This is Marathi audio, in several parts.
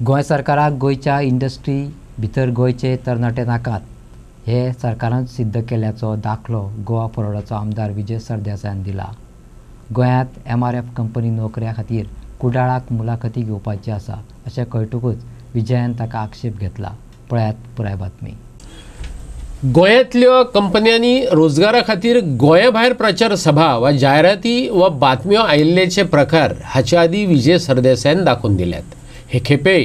गोंय सरकाराक गोंयच्या इंडस्ट्री भितर गोंयचे तरणाटे नाकात हे सरकारान सिद्ध केल्याचो दाखलो गोवा फॉरवर्डाचो आमदार विजय सरदेसायान दिला। गोंयांत MRF कंपनी नोकऱ्या खातीर कुडाळाक मुलाखती घेवपाची आसा अशें कळटकूच विजयान ताका आक्षेप घेतला। पळयात पुराय बातमी। गोंयांतल्यो कंपन्यांनी रोजगारा खातीर गोंया भायर प्रचार सभा वा जायराती वा बातम्यो आयिल्लेचे प्रकार हाचे आदी विजय सरदेसायान दाखोवन दिल्यात। हे खेपे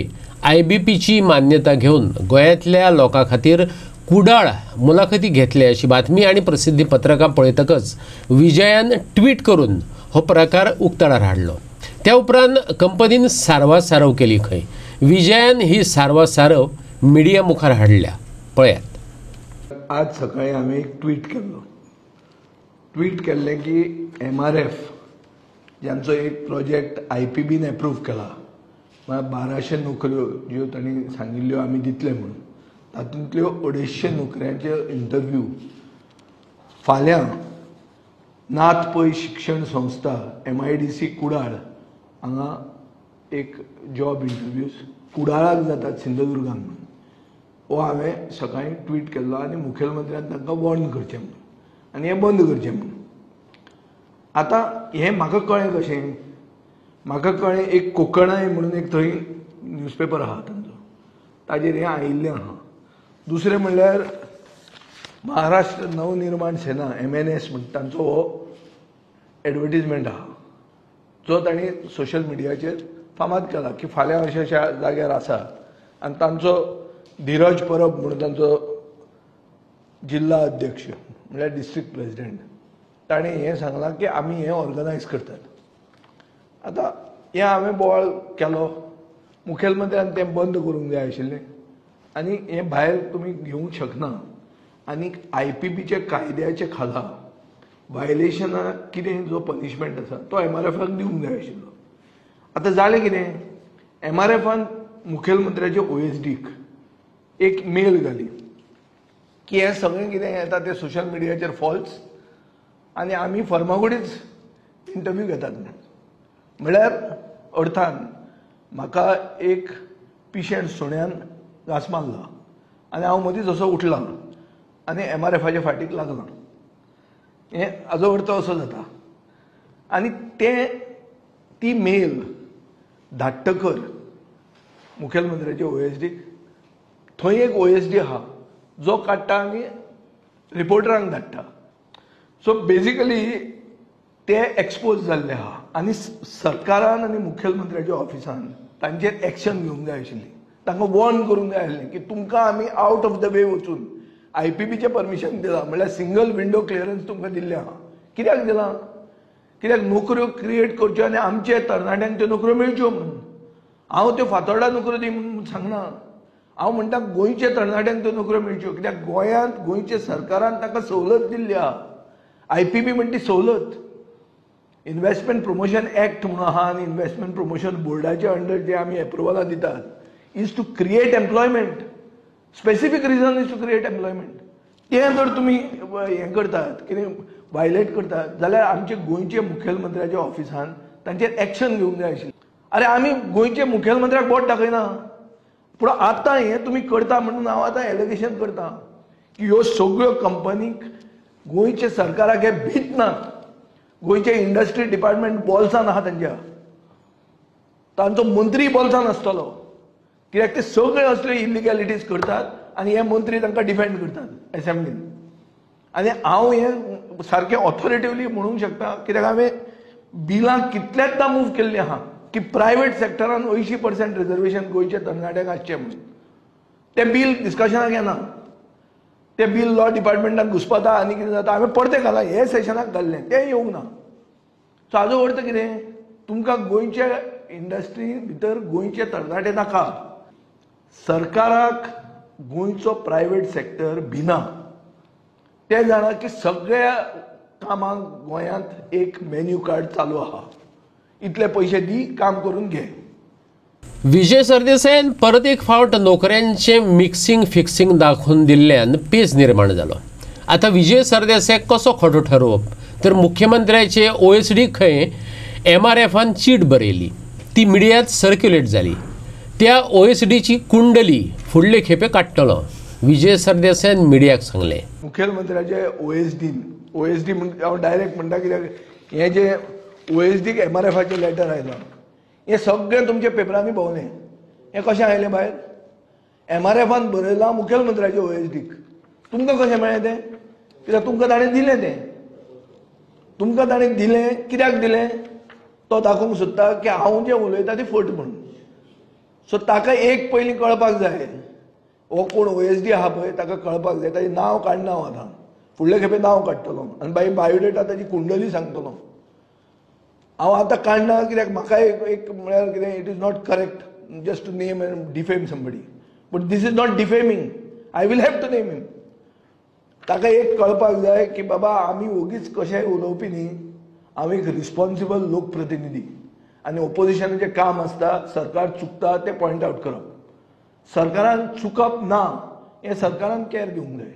IBPची मान्यता घेवन गोंयांतल्या लोकां खातीर कुडाळ मुलाखती घेतले अशी बातमी आणि प्रसिद्धी पत्रकां पळयतकच विजयान ट्वीट करून हो प्रकार उक्ताडार हाडलो। त्या उपरांत कंपनीन सारवासारव केली खंय। विजयान ही सारवासारव मिडिया मुखार हाडल्या। पळयात। आज सकाळी आम्ही एक ट्वीट केल्लें की MRF ज्यांचो एक प्रोजेक्ट IPBन एप्रूव केला, म्हळ्यार 1200 नोकऱ्यो ज्यो तांणी सांगिल्ल्यो आमी दितले म्हणून, तातूंतल्यो 250 नोकऱ्यांचे इंटरव्यू फाल्यां नाथ पै शिक्षण संस्था MIDC कुडाळ हांगा एक जॉब इंटरव्यूज कुडाळाक जातात सिंधुदुर्गान म्हणून हो हांवें सकाळीं ट्वीट केल्लो आनी मुखेलमंत्र्यान तांकां वॉर्न करचें म्हणून आनी हें बंद करचें म्हणून। आतां हें म्हाका कळ्ळें कशें, म्हाका कळ्ळें एक कोंकणाय म्हणून एक थंय न्यूजपेपर आहा तांचो, ताजेर हें आयिल्लें आहा। दुसरें म्हणल्यार महाराष्ट्र नवनिर्माण सेना MNS म्हणटा तांचो हो एडवर्टिजमेंट आहा जो तांणी सोशल मिडियाचेर फामाद केला की फाल्यां अशा अशा जाग्यार आसा। आनी तांचो धीरज परब म्हणून तांचो जिल्हा अध्यक्ष म्हणल्यार डिस्ट्रिक्ट प्रेसिडेंट ताणें हें सांगलां की आमी हें ऑर्गनायज करतात। आतां हें हांवें बोवाळ केलो, मुखेलमंत्र्यान तें बंद करूंक जाय आशिल्लें आनी हें भायर तुमी घेवंक शकना आनी IPBचे कायद्याचे खाला वायलेशनाक कितें जो पनिशमेंट आसा तो MRFाक दिवंक जाय आशिल्लो। आतां जालें कितें, MRFान मुखेलमंत्र्याचे OSDक एक मेल घाली की हें सगळें कितें येता तें सोशल मिडियाचेर फॉल्स आनी आमी फर्मागुडीच इंटरव्यू घेतात म्हणल्यार अर्थान म्हाका एक पिशेंट सुण्यान घास मारला आनी हांव मदींच असो उठलां आनी MRFाच्या फाटीक लागलां, हें हाजो अर्थ असो जाता। आनी ती मेल धाडटकर मुखेलमंत्र्याचे OSDक थंय एक OSD आहा जो काडटा आनी रिपोर्टरांक धाडटा। सो बेजिकली ते एक्सपोज जाल्ले आहा आनी सरकारान आनी मुखेलमंत्र्याच्या ऑफिसान तांचेर एक्शन घेवंक जाय आशिल्ली, तांकां वॉर्न करूंक जाय आसलें की तुमकां आमी आवट ऑफ द वे वचून IPBचें परमिशन दिलां, म्हणल्यार सिंगल विंडो क्लियरन्स तुमकां दिल्लें आहा। कित्याक दिलां? कित्याक नोकऱ्यो क्रिएट करच्यो आनी आमचे तरणाट्यांक त्यो नोकऱ्यो मेळच्यो म्हणून। हांव त्यो फातोर्डा नोकऱ्यो दी म्हणून सांगना, हांव म्हणटा गोंयच्या तरणाट्यांक त्यो नोकऱ्यो मेळच्यो। कित्याक गोंयांत गोंयच्या सरकारान ताका सवलत दिल्ली आहा। IPB म्हणटा ती सवलत इन्व्हेस्टमेंट प्रमोशन एक्ट म्हणून आहा आनी इन्व्हेस्टमेंट प्रमोशन बोर्डाचे अंडर जे आमी एप्रुवलां दितात is to create employment, specific reason is to create employment. तें जर तुमी हें करतात, कितें वायलेट करतात जाल्यार आमचे गोंयचे मुखेलमंत्र्याच्या ऑफिसान तांचेर एक्शन घेवंक जाय आशिल्लें। अरे आमी गोंयचे मुखेलमंत्र्याक बोट दाखयना, पूण आतां हें तुमी करता म्हणून हांव आतां एलिगेशन करतां की ह्यो सगळ्यो कंपनीक गोंयच्या सरकाराक हें भीत ना। गोंयचे इंडस्ट्री डिपार्टमेंट बोल्सान आहा तांच्या, तांचो मंत्री बोल्सान आसतलो, कित्याक ते सगळे असल्यो इलिगॅलिटीज करतात आनी हे मंत्री तांकां डिफेंड करतात एसेंब्लीन। आनी हांव हें सारकें ऑथॉरिटिवली म्हणूंक शकता कित्याक हांवें बिलां कितलेंचदां मूव केल्लीं आहा की प्रायवेट सेक्टरान 80% रिजर्वेशन गोंयच्या तरणाट्यांक आसचें म्हणून। तें बील डिस्कशनाक येना, तें बील लॉ डिपार्टमेंटान घुसपता आनी कितें जाता हांवें परतें घालां, हे सेशनाक घाल्लें तें येवंक ना। सो हाजो अर्थ कितें, तुमकां गोंयच्या इंडस्ट्री भितर गोंयचे तरणाटे नाका। सरकाराक गोंयचो प्रायवेट सेक्टर भिना, ते जाणा की सगळ्या कामांक गोंयांत एक मेन्यू कार्ड चालू आहा, इतले पयशे दी, काम करून घे। विजय सरदेसायान परत एक फावट नोकऱ्यांचे मिक्सिंग फिक्सिंग दाखवून दिल्ल्यान पेज निर्माण जालो। आता विजय सरदेसायाक कसो खोटो ठरोवप, तर मुख्यमंत्र्याचे OSD खंय MRFान चीट बरयली, ती मिडियांत सर्क्युलेट जाली। त्या OSDची कुंडली फुडले खेपे काडटलो विजय सरदेसायन मिडियाक सांगले. मुखेलमंत्र्याचे ओएसडी म्हणजे हांव डायरेक्ट म्हणटा कित्याक हे जे OSDक MRFाचें लेटर आयलां हे सगळें तुमच्या पेपरांनी भोंवलें. हें कशें आयलें भायर? MRFान बरयलां मुखेलमंत्र्याचे OSDक. तुमकां कशें मेळ्ळें तें? कित्याक तुमकां ताणें दिलें तें. तुमकां ताणें दिलें, कित्याक दिलें तो दाखोवंक सोदता की हांव जें उलयतां ती फट म्हणून. सो ताका एक पयलीं कळपाक जाय, हो कोण OSD आहा पळय ताका कळपाक जाय. ताचें नांव काडना हांव आतां, फुडले खेपे नांव काडटलो आनी बाय बायोडेटा ताची कुंडली सांगतलो. हांव आतां काडना कित्याक म्हाका एक म्हळ्यार कितें it is not correct just to name and defame somebody. But this is not defaming. I will have to name him. ताका एक कळपाक जाय की बाबा आमी ओगीच कशेंय उलोवपी न्ही, हांव एक रिस्पॉन्सिबल लोकप्रतिनिधी आनी ओपोजिशनाचें काम आसता सरकार चुकता तें पॉयंट आवट करप. सरकारान चुकप ना हें सरकारान केअर घेवंक जाय.